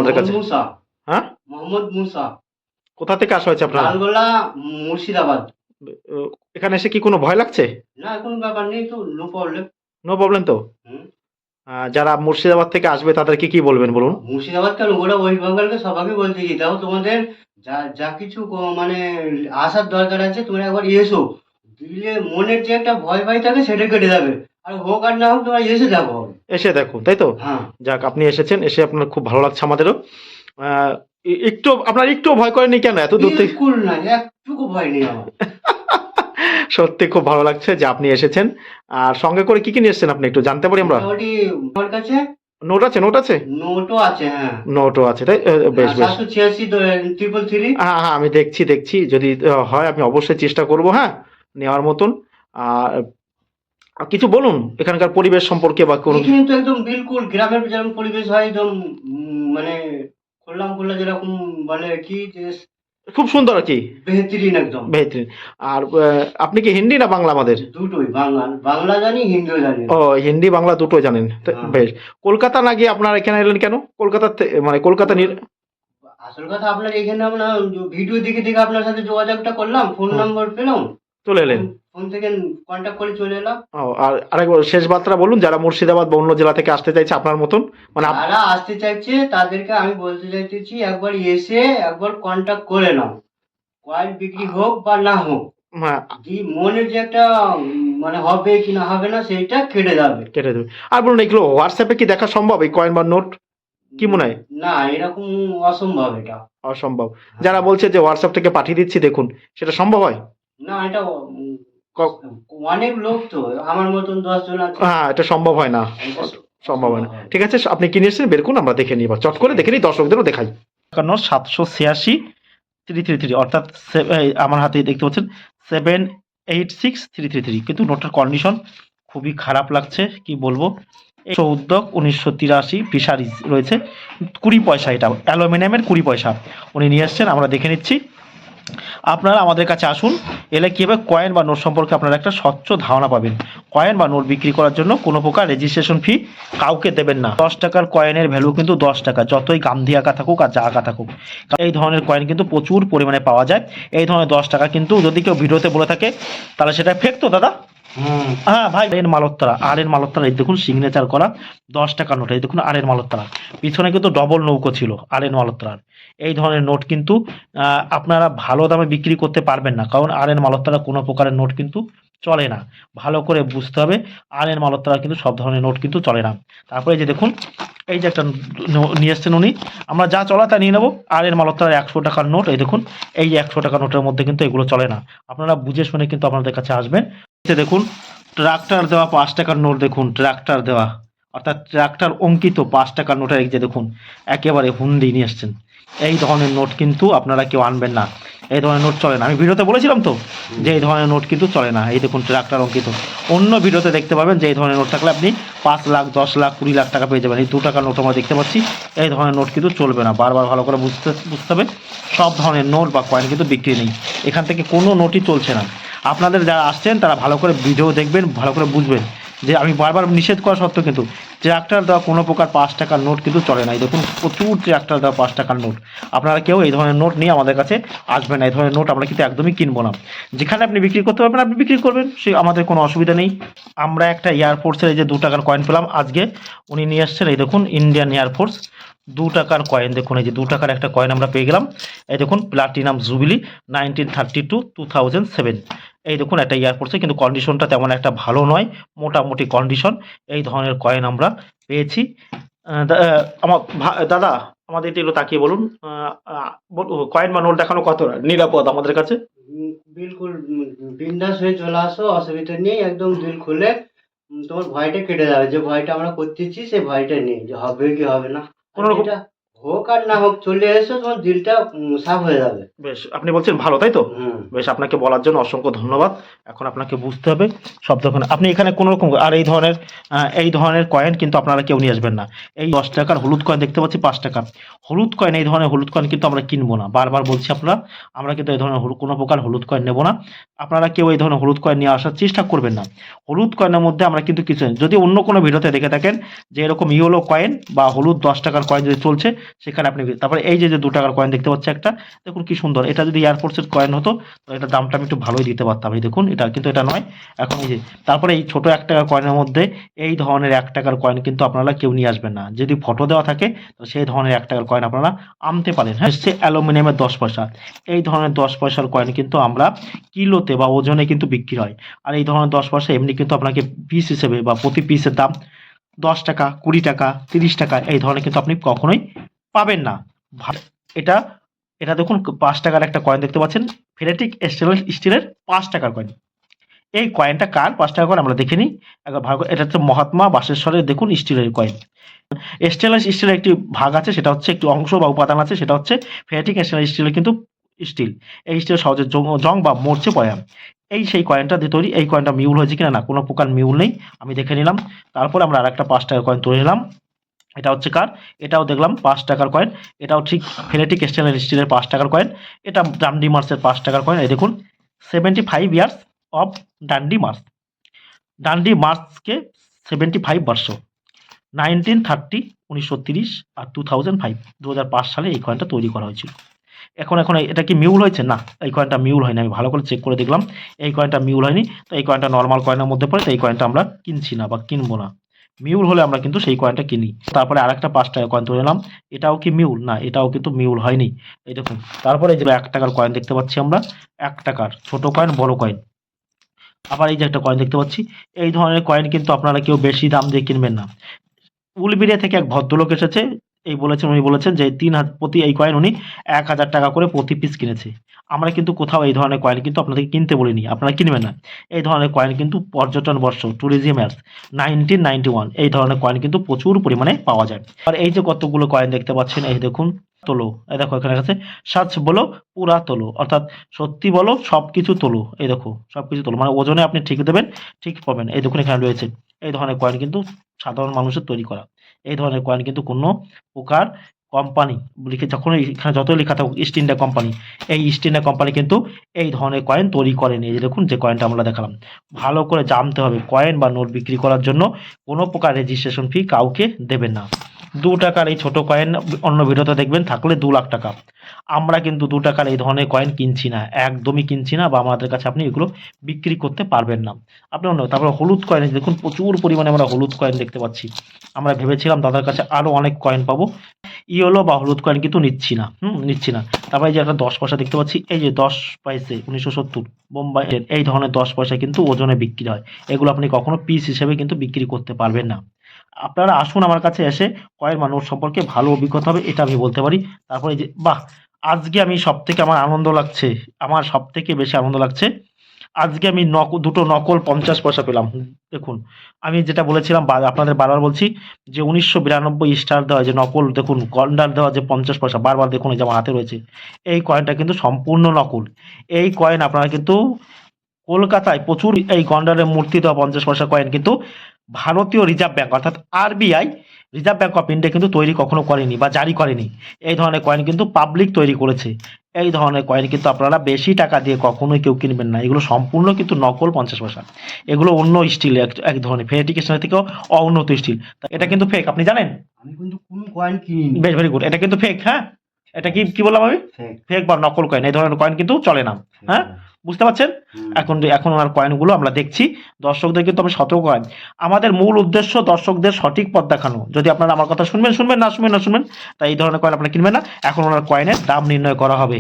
আপনাদের কাছে? মুসা, হ্যাঁ, মোহাম্মদ মুসা, কোথা থেকে আসা হয়েছে আপনার? লালগোলা, মুর্শিদাবাদ। এখানে এসে কি কোনো ভয় লাগছে? না, কোনো ব্যাপার নেই তো, নো প্রবলেম। নো প্রবলেম তো? হুম। যারা মুর্শিদাবাদ থেকে আসবে তাদেরকে কি বলবেন বলুন? মুর্শিদাবাদ কেন, গোটা ওয়েস্ট বেঙ্গলকে সবাইকে বলতেছি, দেখো তোমাদের যা যা কিছু মানে আসার দরকার আছে, তোমরা একবার এসো, দিলে মনের যে একটা ভয় ভয় থাকে সেটা কেটে যাবে। আর হোক আর না হোক, তোমরা এসে দেখো হবে। এসে দেখুন, তাই তো? হ্যাঁ, যাক, আপনি এসেছেন, এসে আপনার খুব ভালো লাগছে আমাদেরও। একটু আপনার একটু ভয় করেনি কেন এত দূর থেকে? বিলকুল না, একটুকু ভয় নেই আমার। সত্যি খুব ভালো লাগছে যে আপনি এসেছেন। আর সঙ্গে করে কি কি নিয়ে এসেছেন আপনি, একটু জানতে পারি আমরা? মোটামুটি আমার কাছে নোট আছে, নোট আছে? নোটও আছে, হ্যাঁ। নোটও আছে, তাই? বেশ বেশ। 786 333। হ্যাঁ হ্যাঁ, আমি দেখছি দেখছি, যদি হয় আমি অবশ্যই চেষ্টা করব, হ্যাঁ, নেওয়ার মতন। আর আর কিছু বলুন এখানকার পরিবেশ সম্পর্কে বা কোনো। এখানে তো একদম বিলকুল গ্রামের যেরকম পরিবেশ হয়, একদম মানে খোল্লাম খোল্লা, যেরকম বলে কি যে খুব সুন্দর আর কি। বেহতরিন একদম। বেহতরিন। আর আপনি কি হিন্দি না বাংলা আমাদের? দুটোই, বাংলা জানি, হিন্দিও জানি। ও, হিন্দি বাংলা দুটো জানেন তো, হ্যাঁ। বেশ। কলকাতা না গিয়ে আপনারা এখানে এলেন কেন? কলকাতা মানে কলকাতা আসল কথা, আপনার এখানে আমরা ভিডিও দেখে দেখে আপনার সাথে যোগাযোগটা করলাম, ফোন নাম্বার পেলাম, চলে এলেন। ফোন থেকে কন্ট্যাক্ট করে চলে এলাম। ও, আর আরেকবার শেষ বার্তা বলুন, যারা মুর্শিদাবাদ বা অন্য জেলা থেকে আসতে চাইছে আপনার মতন, মানে যারা আসতে চাইছে তাদেরকে আমি বলতে চাইতেছি, একবার এসে একবার কন্ট্যাক্ট করে নাও, কয়েল বিক্রি হোক বা না হোক, হ্যাঁ, মনে যে একটা মানে হবে কি না হবে না, সেইটা কেটে যাবে। কেটে দেবে। আর বলুন, এগুলো হোয়াটসঅ্যাপে কি দেখা সম্ভব, এই কয়েন বা নোট? কি মনে হয়? না, এরকম অসম্ভব এটা। অসম্ভব। যারা বলছে যে হোয়াটসঅ্যাপ থেকে পাঠিয়ে দিচ্ছি দেখুন, সেটা সম্ভব হয়? না, এটা অনেক লোক তো, আমার মতন 10 জন আছে। হ্যাঁ, এটা সম্ভব হয় না, এটা সম্ভব হয় না। অসম্ভব। ঠিক আছে, আপনি কি নিয়ে এসেছেন বের করুন, আমরা দেখে নিই, চট করে দেখে নিই, দর্শকদেরও দেখাই। 786 333, অর্থাৎ আমার হাতে দেখতে পাচ্ছেন 786 333, কিন্তু নোটের কন্ডিশন খুবই খারাপ লাগছে, কি বলবো। উদ্যোগ 1983 ফিশারিজ রয়েছে, 20 পয়সা, এটা অ্যালুমিনিয়ামের 20 পয়সা উনি নিয়ে এসছেন, আমরা দেখে নিচ্ছি। আপনারা আমাদের কাছে আসুন, এলে কী হবে, কয়েন বা নোট সম্পর্কে আপনারা একটা স্বচ্ছ ধারণা পাবেন। কয়েন বা নোট বিক্রি করার জন্য কোনো প্রকার রেজিস্ট্রেশন ফি কাউকে দেবেন না। 10 টাকার কয়েনের ভ্যালু কিন্তু 10 টাকা, যতই গান্ধী আঁকা থাকুক আর যা আঁকা থাকুক। এই ধরনের কয়েন কিন্তু প্রচুর পরিমাণে পাওয়া যায়। এই ধরনের 10 টাকা কিন্তু যদি কেউ ভিডিওতে বলে থাকে তাহলে সেটা ফেক তো দাদা? হ্যাঁ ভাই, আর এন মালোত্তরা, আর এন মালোত্তরা, এই দেখুন সিগনেচার করা 10 টাকা নোট, এই দেখুন আর এন মালোত্তরা, পিছনে কিন্তু ডবল নৌকো ছিল আর এন মালোত্তরার। এই ধরনের নোট কিন্তু আপনারা ভালো দামে বিক্রি করতে পারবেন না, কারণ আর এন মালোত্তরা কোনো প্রকারের নোট কিন্তু চলে না। ভালো করে বুঝতে হবে, আর এন মালোত্তরা কিন্তু সব ধরনের নোট কিন্তু চলে না। তারপরে যে দেখুন, এই যে একটা নিয়ে এসছেন উনি, আমরা যা চলা তা নিয়ে নেবো। আর এন মালোত্তরার 100 টাকার নোট, এই দেখুন, এই 100 টাকার নোটের মধ্যে কিন্তু এগুলো চলে না। আপনারা বুঝে শুনে কিন্তু আপনাদের কাছে আসবেন। দেখুন, ট্রাক্টর দেওয়া 5 টাকার নোট, দেখুন ট্রাক্টর দেওয়া, অর্থাৎ ট্রাক্টর অঙ্কিত 5 টাকার নোটের, এই যে দেখুন একেবারে হুন্ডি নিয়ে এসছেন। এই ধরনের নোট কিন্তু আপনারা কেউ আনবেন না, এই ধরনের নোট চলে না। আমি ভিডিওতে বলেছিলাম তো যে এই ধরনের নোট কিন্তু চলে না। এই দেখুন ট্রাক্টর অঙ্কিত, অন্য ভিডিওতে দেখতে পাবেন যে এই ধরনের নোট থাকলে আপনি 5 লাখ 10 লাখ 20 লাখ টাকা পেয়ে যাবেন। এই 2 টাকার নোট আমরা দেখতে পাচ্ছি, এই ধরনের নোট কিন্তু চলবে না। বারবার ভালো করে বুঝতে হবে, সব ধরনের নোট বা কয়েন কিন্তু বিক্রি নেই, এখান থেকে কোনো নোটই চলছে না। আপনাদের যারা আসছেন তারা ভালো করে ভিডিও দেখবেন, ভালো করে বুঝবেন যে আমি বারবার নিষেধ করা সত্ত্বেও কিন্তু ট্রাক্টর দেওয়া কোনো প্রকার 5 টাকার নোট কিন্তু চলে না। এই দেখুন প্রচুর ট্রাক্টর দেওয়া 5 টাকার নোট। আপনারা কেউ এই ধরনের নোট নিয়ে আমাদের কাছে আসবেন না, এই ধরনের নোট আমরা কিন্তু একদমই কিনবো না। যেখানে আপনি বিক্রি করতে পারবেন আপনি বিক্রি করবেন, সে আমাদের কোনো অসুবিধা নেই। আমরা একটা এয়ারফোর্সের এই যে 2 টাকার কয়েন পেলাম আজকে, উনি নিয়ে আসছেন, এই দেখুন ইন্ডিয়ান এয়ারফোর্স 2 টাকার কয়েন, দেখুন এই যে 2 টাকার একটা কয়েন আমরা পেয়ে গেলাম। এই দেখুন প্লাটিনাম জুবিলি 1932-2007, এই দেখুন একটা এয়ারফোর্সে, কিন্তু কন্ডিশনটা তেমন একটা ভালো নয়, মোটামুটি কন্ডিশন। এই ধরনের কয়েন আমরা পেয়েছি। আমার দাদা, আমাদের এগুলো তাকিয়ে বলুন, কয়েন বা নোট দেখানো কত নিরাপদ আমাদের কাছে? বিলকুল বিন্দাস হয়ে চলে আসো, অসুবিধা নেই, একদম দিল খুলে। তোমার ভয়টা কেটে যাবে, যে ভয়টা আমরা করতেছি সেই ভয়টা নেই, যে হবে কি হবে না। কোনো রকম এটা হোক আর না হোক, চলে এসো, তোমার দিলটা সাফ হয়ে যাবে। বেশ, আপনি বলছেন ভালো, তাই তো? হুম। বেশ, আপনাকে বলার জন্য অসংখ্য ধন্যবাদ। এখন আপনাকে বুঝতে হবে সব দোকানে আপনি এখানে কোনো রকম, আর এই ধরনের কয়েন কিন্তু আপনারা কেউ নিয়ে আসবেন না। এই 10 টাকার হলুদ কয়েন দেখতে পাচ্ছি 5 টাকা, হলুদ কয়েন, এই ধরনের হলুদ কয়েন কিন্তু আমরা কিনবো না, বারবার বলছি আপনারা, আমরা কিন্তু এই ধরনের কোনো প্রকার হলুদ কয়েন নেব না। আপনারা কেউ এই ধরনের হলুদ কয়েন নিয়ে আসার চেষ্টা করবেন না। হলুদ কয়েনের মধ্যে আমরা কিন্তু কিছু নেই। যদি অন্য কোনো ভিডিওতে দেখে থাকেন যে এরকম ইয়েলো কয়েন বা হলুদ 10 টাকার কয়েন যদি চলছে, সেখানে আপনি তারপরে এই যে 2 টাকার কয়েন দেখতে পাচ্ছি একটা, দেখুন কি সুন্দর, এটা যদি এয়ারফোর্সের কয়েন হতো তো এটার দামটা আমি একটু ভালোই দিতে পারতাম। এই দেখুন এটা, কিন্তু এটা নয়। এখন এই যে তারপরে এই ছোট 1 টাকার কয়েনের মধ্যে এই ধরনের 1 টাকার কয়েন কিন্তু আপনারা কেউ নিয়ে আসবেন না। যদি ফটো দেওয়া থাকে তো সেই ধরনের 1 টাকার কয়েন আপনারা আনতে পারেন। হ্যাঁ, হচ্ছে অ্যালুমিনিয়ামের 10 পয়সা। এই ধরনের 10 পয়সার কয়েন কিন্তু আমরা কিলোতে বা ওজনে কিন্তু বিক্রি হয়। আর এই ধরনের 10 পয়সা এমনি কিন্তু আপনাকে পিস হিসেবে বা প্রতি পিসের দাম 10 টাকা, 20 টাকা, 30 টাকা এই ধরনের কিন্তু আপনি কখনোই পাবেন না। এটা এটা দেখুন 5 টাকার একটা কয়েন দেখতে পাচ্ছেন, ফেরেটিক স্টেনলেস স্টিলের 5 টাকার কয়েন। এই কয়েনটা কার 5 টাকা কয়েন আমরা দেখে নিই একবার ভাগ। এটা হচ্ছে মহাত্মা বাসেশ্বরের দেখুন স্টিলের কয়েন। স্টেনলেস স্টিলের একটি ভাগ আছে, সেটা হচ্ছে একটি অংশ বা উপাদান আছে, সেটা হচ্ছে ফেরেটিক স্টেনলেস স্টিলের কিন্তু স্টিল। এই স্টিল সহজে জং বা মরচে পড়ে না। এই সেই কয়েনটা দিয়ে তৈরি। এই কয়েনটা মিউল হয়েছে কিনা, না কোনো প্রকার মিউল নেই, আমি দেখে নিলাম। তারপরে আমরা আরেকটা 5 টাকার কয়েন তুলে নিলাম। এটা হচ্ছে কার, এটাও দেখলাম 5 টাকার কয়েন। এটাও ঠিক ফেরেটিক স্টেনলেস স্টিলের 5 টাকার কয়েন। এটা ডান্ডি মার্চের 5 টাকার কয়েন। এই দেখুন 75 ইয়ার্স অফ ডান্ডি মার্চ। ডান্ডি মার্চকে 75 বর্ষ, 1930 1930 আর 2005 2005 সালে এই কয়েনটা তৈরি করা হয়েছিল। এখন এটা কি মিউল হয়েছে? না, এই কয়েনটা মিউল হয়নি। আমি ভালো করে চেক করে দেখলাম এই কয়েনটা মিউল হয়নি। তো এই কয়েনটা নর্মাল কয়েনের মধ্যে পড়ে, তো এই কয়েনটা আমরা কিনছি না বা কিনবো না। মিউল হলে আমরা কিন্তু সেই কয়েনটা কিনি। তারপরে আরেকটা 5 টাকার কয়েন তুলে নিলাম। এটাও কি মিউল? না, এটাও কিন্তু মিউল হয়নি। এই দেখুন তারপরে যে 1 টাকার কয়েন দেখতে পাচ্ছি আমরা, 1 টাকার ছোট কয়েন, বড় কয়েন। আবার এই যে একটা কয়েন দেখতে পাচ্ছি, এই ধরনের কয়েন কিন্তু আপনারা কেউ বেশি দাম দিয়ে কিনবেন না। উলবেড়িয়া থেকে এক ভদ্রলোক এসেছে, উনি বলেছেন যে প্রতি এই কয়েন উনি 1000 টাকা করে প্রতি পিস কিনেছে। আমরা কিন্তু কোথাও এই ধরনের কয়েন কিন্তু আপনাদেরকে কিনতে বলিনি, আপনারা কিনবেন না। এই ধরনের কয়েন কিন্তু পর্যটন বর্ষ, ট্যুরিজম ইয়ার্স 1991 এই ধরনের কয়েন কিন্তু প্রচুর পরিমাণে পাওয়া যায়। আর এই যে কতগুলো কয়েন দেখতে পাচ্ছেন, এই দেখুন তোলো, এই দেখো এখানে আছে সাচ বলো পুরা তোলো, অর্থাৎ সত্যি বলো সবকিছু তোলো। এই দেখো সবকিছু তোলো মানে ওজনে আপনি ঠিক দেবেন, ঠিক পাবেন। এই দেখুন এখানে রয়েছে। এই ধরনের কয়েন কিন্তু সাধারণ মানুষের তৈরি করা। এই ধরনের কয়েন কিন্তু কোনো প্রকার কোম্পানি লিখে, যখন এখানে যতই লেখা থাকুক ইস্ট ইন্ডিয়া কোম্পানি, এই ইস্ট ইন্ডিয়া কোম্পানি কিন্তু এই ধরনের কয়েন তৈরি করেনি। এই যে দেখুন যে কয়েনটা আমরা দেখালাম, ভালো করে জানতে হবে কয়েন বা নোট বিক্রি করার জন্য কোনো প্রকার রেজিস্ট্রেশন ফি কাউকে দেবেন না। 2 টাকার এই ছোট কয়েন অন্য ভিডিওতে দেখবেন থাকলে 2 লাখ টাকা। আমরা কিন্তু 2 টাকার এই ধরনের কয়েন কিনছি না, একদমই কিনছি না, বা আমাদের কাছে আপনি এগুলো বিক্রি করতে পারবেন না। আপনি অন্য, তারপরে হলুদ কয়েন দেখুন প্রচুর পরিমাণে আমরা হলুদ কয়েন দেখতে পাচ্ছি। আমরা ভেবেছিলাম দাদার কাছে আরও অনেক কয়েন পাবো, ইয়েলো বা হলুদ কয়েন কিন্তু নিচ্ছি না। তারপরে এই যে একটা 10 পয়সা দেখতে পাচ্ছি, এই যে 10 পয়সে 1970 বোম্বাই, এই ধরনের 10 পয়সা কিন্তু ওজনে বিক্রি হয়। এগুলো আপনি কখনো পিস হিসেবে কিন্তু বিক্রি করতে পারবেন না। আপনারা আসুন আমার কাছে এসে কয়েন বা নোট সম্পর্কে ভালো অভিজ্ঞতা হবে, এটা আমি বলতে পারি। তারপরে এই যে বাহ, আজকে আমি সবথেকে আমার আনন্দ লাগছে, আমার সবথেকে বেশি আনন্দ লাগছে, আজকে আমি দুটো নকল 50 পয়সা পেলাম। দেখুন আমি যেটা বলেছিলাম, আপনাদের বারবার বলছি যে 1992 স্টার দেওয়া যে নকল, দেখুন গন্ডার দেওয়া যে 50 পয়সা, বারবার দেখুন এই যে আমার হাতে রয়েছে, এই কয়েনটা কিন্তু সম্পূর্ণ নকল। এই কয়েন আপনারা কিন্তু কলকাতায় প্রচুর এই গন্ডারের মূর্তি দেওয়া 50 পয়সা কয়েন কিন্তু ভারতীয় রিজার্ভ ব্যাংক অর্থাৎ RBI, reserve bank of India কিন্তু তৈরি কখনো করেনি বা জারি করেনি। এই ধরনের কয়েন কিন্তু পাবলিক তৈরি করেছে। এই ধরনের কয়েন কিন্তু আপনারা বেশি টাকা দিয়ে কখনোই কেউ কিনবেন না। এগুলো সম্পূর্ণ কিন্তু নকল 50 পয়সা। এগুলো অন্য স্টিল, এক ধরনের ফেরেটিক স্টিলের থেকেও অউন্নত স্টিল। এটা কিন্তু ফেক, আপনি জানেন? আমি কিন্তু কোনো কয়েন কিনিনি। বেশ, ভেরি গুড। এটা কিন্তু ফেক। হ্যাঁ, এটা কি বললাম আমি? ফেক বা নকল কয়েন, এই ধরনের কয়েন কিন্তু চলে না। হ্যাঁ, বুঝতে পারছেন? এখন ওনার কয়েনগুলো আমরা দেখছি, দর্শকদের কিন্তু আমি সতর্ক করেন। আমাদের মূল উদ্দেশ্য দর্শকদের সঠিক পথ দেখানো। যদি আপনারা আমার কথা শুনবেন, না শুনবেন, তাই এই ধরনের কয়েন আপনারা কিনবেন না। এখন ওনার কয়েনের দাম নির্ণয় করা হবে।